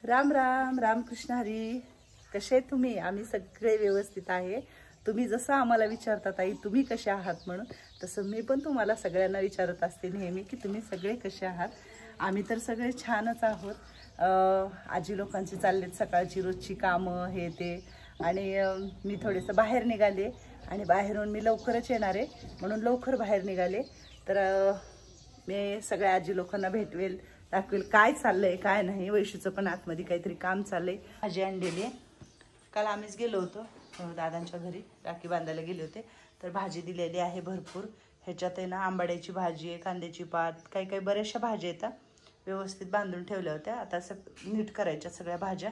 राम राम रामकृष्ण हरी. कसे तुम्ही? आम्ही सगळे व्यवस्थित आहे. तुम्ही जसं आम्हाला विचारतात आई तुम्ही कसे आहात म्हणून, तसं मी पण तुम्हाला सगळ्यांना विचारत असते नेहमी की तुम्ही सगळे कसे आहात. आम्ही तर सगळे छानच आहोत. आजी लोकांची चाललेत सकाळची रोजची कामं हे ते, आणि मी थोडेसं बाहेर निघाले आणि बाहेरून मी लवकरच येणार आहे म्हणून लवकर बाहेर निघाले. तर मी सगळ्या आजी लोकांना भेटवेल, दाखवेल काय चाललंय काय नाही. वैशूचं पण आतमध्ये काहीतरी काम चाललंय. भाजी आणलेली आहे. काल आम्हीच गेलो होतो दादांच्या घरी, राखी बांधायला गेले होते, तर भाजी दिलेली आहे भरपूर. ह्याच्यात आहे ना आंबाड्याची भाजी आहे, कांद्याची पात, काही काही बऱ्याचशा भाज्या येतात. व्यवस्थित बांधून ठेवल्या होत्या, आता नीट करायच्या सगळ्या भाज्या.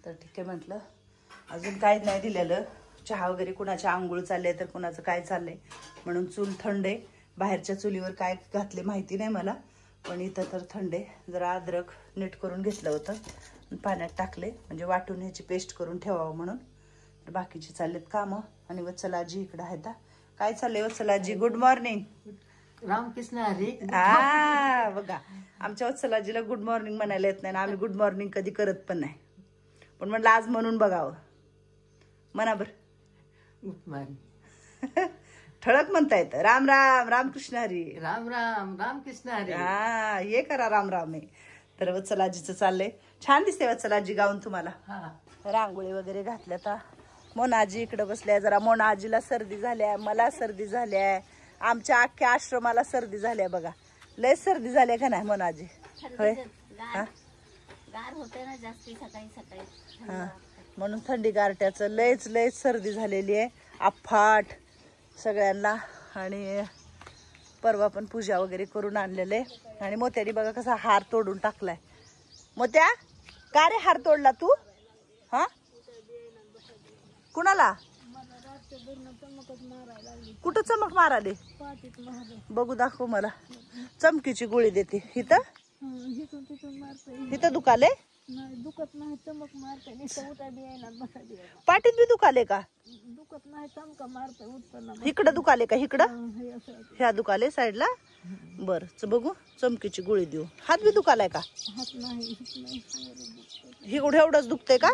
तर ठीक आहे म्हटलं. अजून काहीच नाही दिलेलं. चहा वगैरे कुणाच्या आंघोळ चालले तर कुणाचं काय चाललंय म्हणून चूल थंड आहे. बाहेरच्या चुलीवर काय घातले माहिती नाही मला, पण इथं तर थंड आहे. जरा अद्रक नीट करून घेतलं होतं, पाण्यात टाकले म्हणजे वाटून ह्याची पेस्ट करून ठेवावं म्हणून. तर बाकीचे चाललेत कामं. आणि वत्सलाजी इकडं आहेत. काय चाललंय वत्सलाजी? Good morning. रामकृष्ण हरी. बघा आमच्या वत्सलाजीला गुड मॉर्निंग म्हणायला येत नाही, आम्ही गुड मॉर्निंग कधी करत पण नाही, पण म्हटलं आज म्हणून बघावं. म्हणा बर. Good morning. ठळक म्हणता येतं. राम राम रामकृष्ण हरी. राम राम रामकृष्ण हरी. हे करा राम राम आहे. तर वत्सलाजीचं चाललंय. छान दिसते वत्सलाजी गाऊन तुम्हाला. रांगोळी वगैरे घातल्या. आता मोनाजी इकडे बसल्या. जरा मोनाजीला सर्दी झाल्या, मला सर्दी झाल्या, आमच्या अख्ख्या आश्रमाला सर्दी झाल्या. बघा लय सर्दी झाल्या का नाही मोनाजी? होय गार होते ना जास्ती सकाळी सकाळी. हा म्हणून थंडी गारट्याचं लयच लयच सर्दी झालेली आहे अफाट सगळ्यांना. आणि परवा पण पूजा वगैरे करून आणलेले. आणि मोत्याने बघा कसा हार तोडून टाकलाय. मोत्या का रे हार तोडला तू? हा कुणाला? कुठं चमक माराले? बघू दाखव मला. चमकीची गोळी देते. इथं इथं दुखाले? दुखत नाही, चमक मारते. पाठीत बी दुखाले का? दुखत नाही, चमका मारते. उत्पन्न इकडं दुखाले का? इकडं ह्या दुखाले साईडला. बर बघू चमकीची गोळी देऊ. हात बी दुखालाय का? हात नाही, इकडं एवढंच दुखतंय का?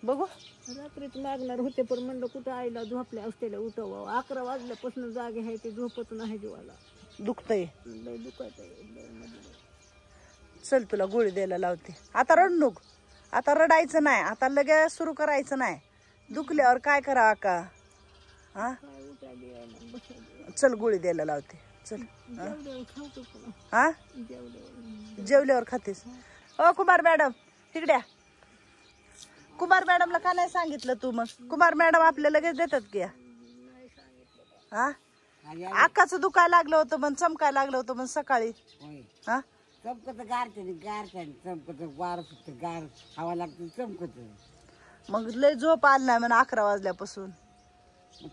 बघू. रात्रीच मागणार होते पण म्हणलं कुठं आईला झोपल्या असतेल्या उठवावं. 11 वाजल्यापासून जागे आहे ते, झोपत नाही जीवाला. दुखतंय? लय दुखत आहे. चल तुला गोळी द्यायला लावते. आता रड नको, आता रडायचं नाही, आता लगेच सुरू करायचं नाही. दुखल्यावर काय करा का? हा चल गोळी द्यायला लावते. चल. हा जेवल्यावर खातेस? ओ कुमार मॅडम तिकड्या. कुमार मॅडमला का नाही सांगितलं तू? मग कुमार मॅडम आपल्या लगेच देतात की. हा अक्काचं दुखायला लागलं होतं पण चमकायला लागलं होतं पण सकाळी. हा चमकत गार चमकत वार सुटत गार हवा लागते चमकत. मग लय झोप आली नाही म्हणून 11 वाजल्यापासून.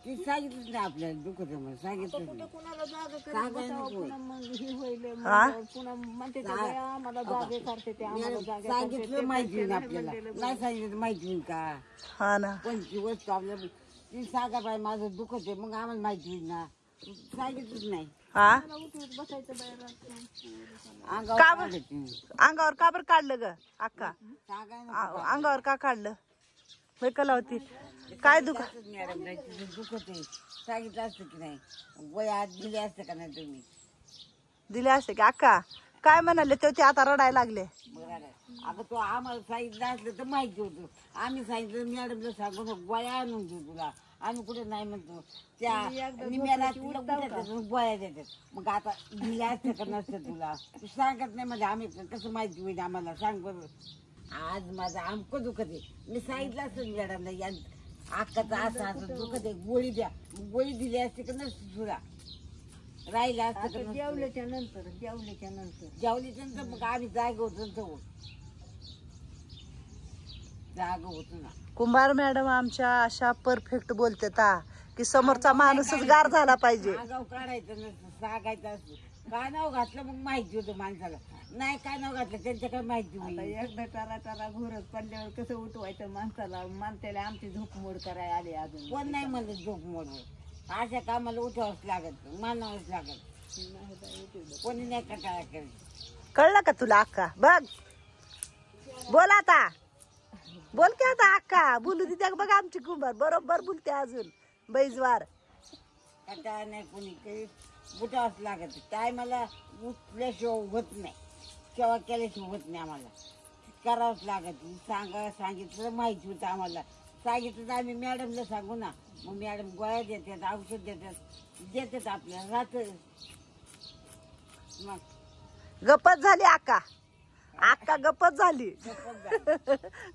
ती सांगितलंच नाही आपल्याला दुखत म्हणून सांगितलं. सांगितलं माहिती नाही आपल्याला. नाही सांगितलं माहिती का? हा ना कोणती वस्तू आपल्याला ती सांगा पाहिजे माझं दुखत आहे मग आम्हाला माहिती होईल ना. सांगितलंच नाही. हा अंगावर का बरं काढलं ग अक्का? अंगावर का काढलं? कला होती काय दुखत? मॅडम दुखत आहे सांगितलं असतं की नाही? वया दिले असते का नाही? तुम्ही दिले असते की? अक्का काय म्हणाले ते आता रडायला लागले. अगं तो आम्हाला सांगितलं असलं तर माहिती होतं. आम्ही सांगितलं मॅडमला सांगू गोळ्या आणून देऊ तुला. आम्ही कुठे नाही म्हणतो. त्या निम्याला गोळ्या देतात. मग आता दिल्या असतं का नसतं तुला? तू सांगत नाही म्हणजे आम्ही कसं माहिती होईल आम्हाला? सांग बरोबर. आज माझं आमकं दुखत आहे. मी सांगितलं असतं मॅडमला या अक्काचं असं असं दुखत आहे गोळी द्या. गोळी दिली असते का नसतं तुला? राहिला असतं. जेवल्याच्या नंतर मग आम्ही जाग होतो ना. कुंभार मॅडम आमच्या अशा परफेक्ट बोलते की समोरचा माणूसच गार झाला पाहिजे. आगाव काढायचं नसतं, सांगायचं असतं. काय नाव घातलं मग माहिती होतं माणसाला. नाही काय नाव घातलं त्यांच्या काय माहिती होईल? एकदा टारा घोरत पडल्यावर कसं उठवायचं माणसाला? माणसाला आमची झोपमोड करायला आली. अजून कोण नाही म्हणलं झोपमोड. अशा कामाला उठावंच लागत, मानावंच लागत. कोणी नाही कटाळा करत. कळलं का तुला अक्का? बघ बोल आता, बोल की आता अक्का. बोलू दे त्या बघ आमची कुंभार बरोबर बोलते अजून बैजवार. आता नाही कोणी काही बुटावंच लागत. काय मला उठल्याशिवाय होत नाही, सेवा केल्याशिवाय होत नाही. आम्हाला करावंच लागत. सांगितलं माहिती होतं आम्हाला. सांगितलं तर आम्ही मॅडमला सांगू ना. मग मॅडम गोळ्या देतात, औषध देतात आपल्याला राहत. मग गप्पच झाली अक्का. अक्का गप्पच झाली.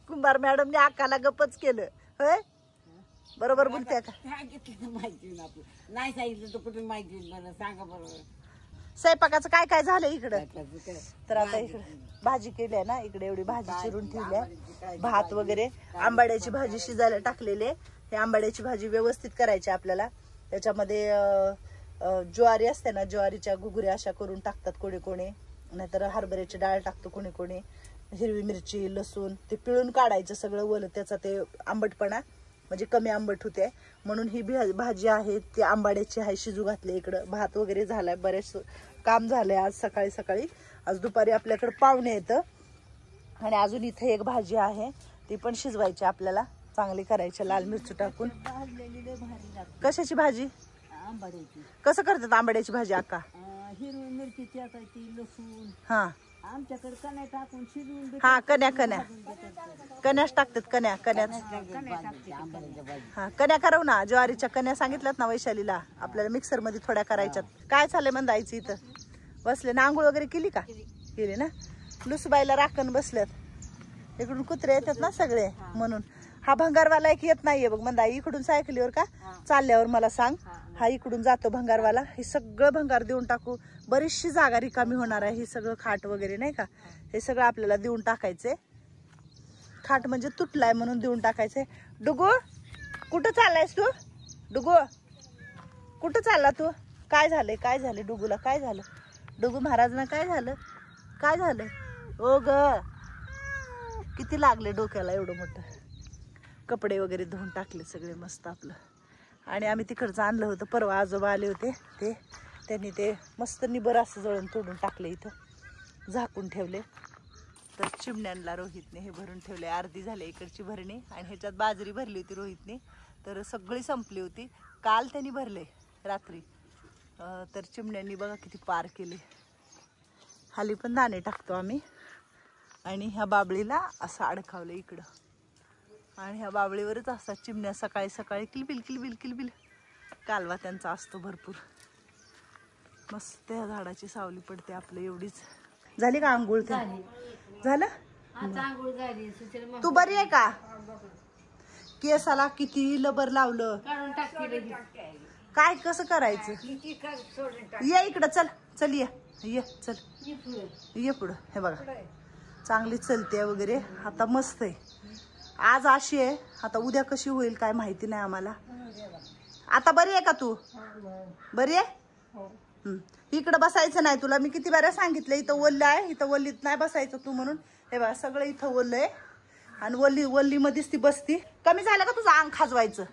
कुंभार मॅडमने अक्काला गप्पच केलं. होय बरोबर बोलते का? सांगितलं माहिती होईल आपलं. नाही सांगितलं तर कुठून माहिती होईल मला सांगा बरोबर. स्वयंपाकाचं काय काय झालं इकडं? तर आता इकडे भाजी केली आहे ना. इकडे एवढी भाजी चिरून ठेवली आहे. भात वगैरे, आंबाड्याची भाजी शिजायला टाकलेली आहे. हे आंबाड्याची भाजी व्यवस्थित करायची आपल्याला. त्याच्यामध्ये ज्वारी असते ना, ज्वारीच्या घुगऱ्या अशा करून टाकतात कोणी कोणी, नाहीतर हरभऱ्याची डाळ टाकतो कोणी कोणी. हिरवी मिरची, लसूण ते पिळून काढायचं सगळं वलं, त्याचा ते आंबटपणा म्हणजे कमी आंबट होते. म्हणून ही भाजी आहे ती आंबाड्याची आहे. शिजू घातले. इकडं भात वगैरे झालाय. बरेच काम झालंय आज सकाळी सकाळी. आज दुपारी आपल्याकडे पाहुणे येतं. आणि अजून इथे एक भाजी आहे ती पण शिजवायची आपल्याला, चांगली करायची लाल मिरची टाकून. कशाची भाजी? आंबाड्याची. कसं करतात आंबाड्याची भाजी अक्का? हिरवी मिरची टाकायची, लसूण. हा आमच्याकडे कण्या टाकून शिजवून. हा कण्याच टाकतात. कण्याच हा कण्या करव ना. ज्वारीच्या कण्या सांगितल्यात ना वैशालीला आपल्याला. मिक्सर मध्ये थोड्या करायच्यात. काय चाललंय मंदायचं इथं? बसले ना. आंघोळ वगैरे केली का? केली ना. लुसबाईला राखण बसल्यात. इकडून कुत्रे येतात ना सगळे म्हणून. हा भंगारवाला एक येत नाहीये बघ मंदा. इकडून सायकलीवर का चालल्यावर मला सांग. हा इकडून जातो भंगारवाला. हे सगळं भंगार देऊन टाकू. बरीचशी जागा रिकामी होणार आहे. हे सगळं खाट वगैरे नाही का, हे सगळं आपल्याला देऊन टाकायचंय. खाट म्हणजे तुटलाय म्हणून देऊन टाकायचंय. डुगू कुठं चाललायस तू? डुगू कुठं चालला तू? काय झालंय? काय झालं डुगूला? काय झालं डुगू महाराजना? काय झालं? काय झालं? ओ ग किती लागले डोक्याला एवढं मोठं. कपडे वगैरे धुवून टाकले सगळे मस्त आपलं. आणि आम्ही तिकडचं आणलं होतं परवा. आजोबा आले होते ते, त्यांनी ते मस्त निबर असं जळून तोडून टाकले. इथं झाकून ठेवले. तर चिमण्यांना रोहितने हे भरून ठेवले. अर्धी झाले इकडची भरणी. आणि ह्याच्यात बाजरी भरली होती रोहितने, तर सगळी संपली होती. काल त्यांनी भरले रात्री. तर चिमण्यांनी बघा किती पार केले. खाली पण दाणे टाकतो आम्ही. आणि ह्या बाबळीला असं अडकावलं इकडं. आणि ह्या बाबळीवरच असतात चिमण्या सकाळी सकाळी किलबिल किलबिल किलबिल. कालवा त्यांचा असतो भरपूर. मस्त त्या झाडाची सावली पडते आपलं. एवढीच झाली का आंघोळ? झालं. तू बरी आहे का? केसाला किती लबर लावलं. काय कसं करायचं? ये इकडं. चल चल ये चल ये पुढं. हे बघा चांगली चलते वगैरे. आता मस्त आहे. आज अशी आहे. आता उद्या कशी होईल काय माहिती नाही आम्हाला. आता बरी आहे का तू? बरी आहे. इकडं बसायचं नाही तुला. मी किती वेळा सांगितलं इथं ओल्लं आहे, इथं वल्लीत नाही बसायचं तू म्हणून. हे बघा सगळं इथं ओल्लं आहे. आणि वल्ली मध्येच ती बसती. कमी झालं का तुझं अंग खाजवायचं?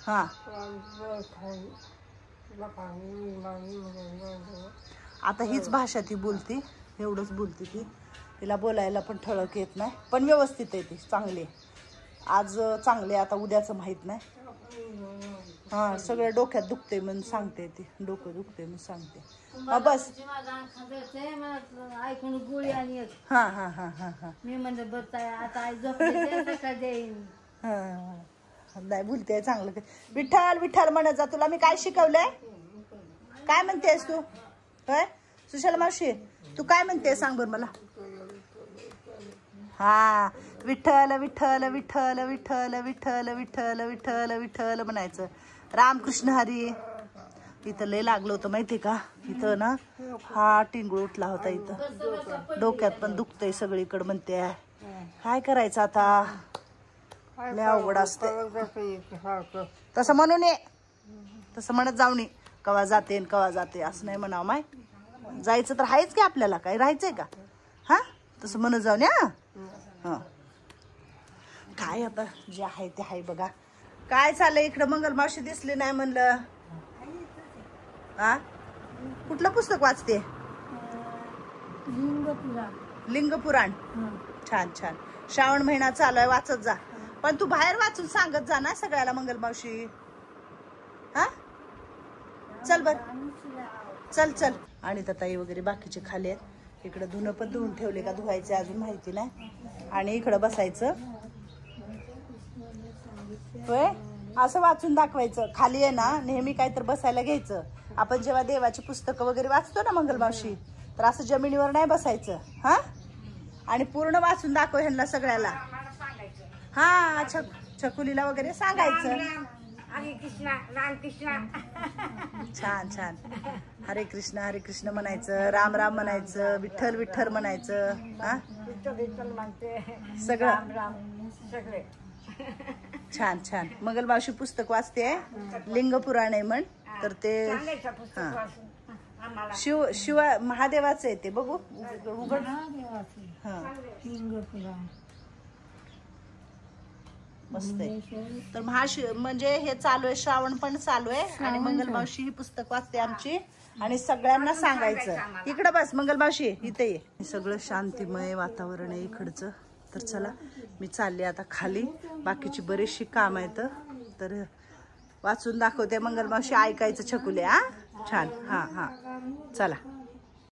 हा आता हीच भाषा ती बोलती. एवढंच बोलते ती. तिला बोलायला पण ठळक येत नाही. पण व्यवस्थित आहे ती. चांगली आहे. आज चांगले. आता उद्याचं माहित नाही. हा सगळं डोक्यात दुखते म्हणून सांगते ती. डोकं दुखते म्हणून सांगते. बस ऐकून गोळी आणि हा हा हा हा हा मी म्हणलं बस आता आई झोपले देईन. नाही बोलते चांगलं. विठ्ठल विठ्ठल म्हणत जा. तुला मी काय शिकवलंय? काय म्हणतेस तू? काय सुशाला मावशी तू काय म्हणते सांग बरं मला. हा विठ्ठल विठ्ठल विठ्ठल विठ्ठल विठ्ठल विठ्ठल विठ्ठल विठ्ठल म्हणायचं. रामकृष्ण हरी. इथं लय लागलं होतं माहितीये का? इथं ना हा टिंगूळ उठला होता. इथं डोक्यात पण दुखतंय सगळीकडे म्हणते. काय करायचं आता? लय अवघड असते. तसं म्हणून ये. तसं म्हणत जाऊ नये. कवा जाते कवा जाते असं नाही म्हणावं. माय जायचं तर आहेच की आपल्याला. काय राहायचंय का? हा तसं म्हणत जाऊ नये. हा काय आता जे आहे ते आहे बघा. काय चाललंय इकडं? मंगल मावशी दिसली नाही म्हणलं. हा कुठलं पुस्तक वाचते? लिंग पुराण. छान छान. श्रावण महिना चालू आहे, वाचत जा. पण तू बाहेर वाचून सांगत जा ना सगळ्याला मंगल मावशी. हा चल बर, चल चल. आणि ताई वगैरे बाकीचे खाली आहेत. इकडे धुणं पण धुवून ठेवले का धुवायचे अजून माहिती नाही. आणि इकडं बसायचं होय, असं वाचून दाखवायचं. खाली आहे ना नेहमी काय तर बसायला घ्यायचं. आपण जेव्हा देवाची पुस्तकं वगैरे वाचतो ना मंगल मावशी, तर असं जमिनीवर नाही बसायचं. हा आणि पूर्ण वाचून दाखव ह्यांना सगळ्याला. हा छकुलीला वगैरे सांगायचं. हरे कृष्णा राम कृष्णा. छान छान. हरे कृष्ण म्हणायचं, राम राम म्हणायचं, विठ्ठल विठ्ठल म्हणायचं. हा सगळं सगळे छान छान. मंगल मावशी पुस्तक वाचते, लिंग पुराण आहे म्हण. तर ते शिव महादेवाचं आहे ते. बघू उघड. हा मस्त आहे. तर म्हणजे हे चालू आहे, श्रावण पण चालू आहे आणि मंगल मावशी ही पुस्तक वाचते आमची. आणि सगळ्यांना सांगायचं. इकडं बस मंगल मावशी, इथे ये. सगळं शांतिमय वातावरण आहे इकडचं. तर चला मी चालले आता खाली. बाकीची बरीचशी काम आहेत, तर वाचून दाखवते मंगल मावशी. ऐकायचं छकुले. हा छान. हा हा चला.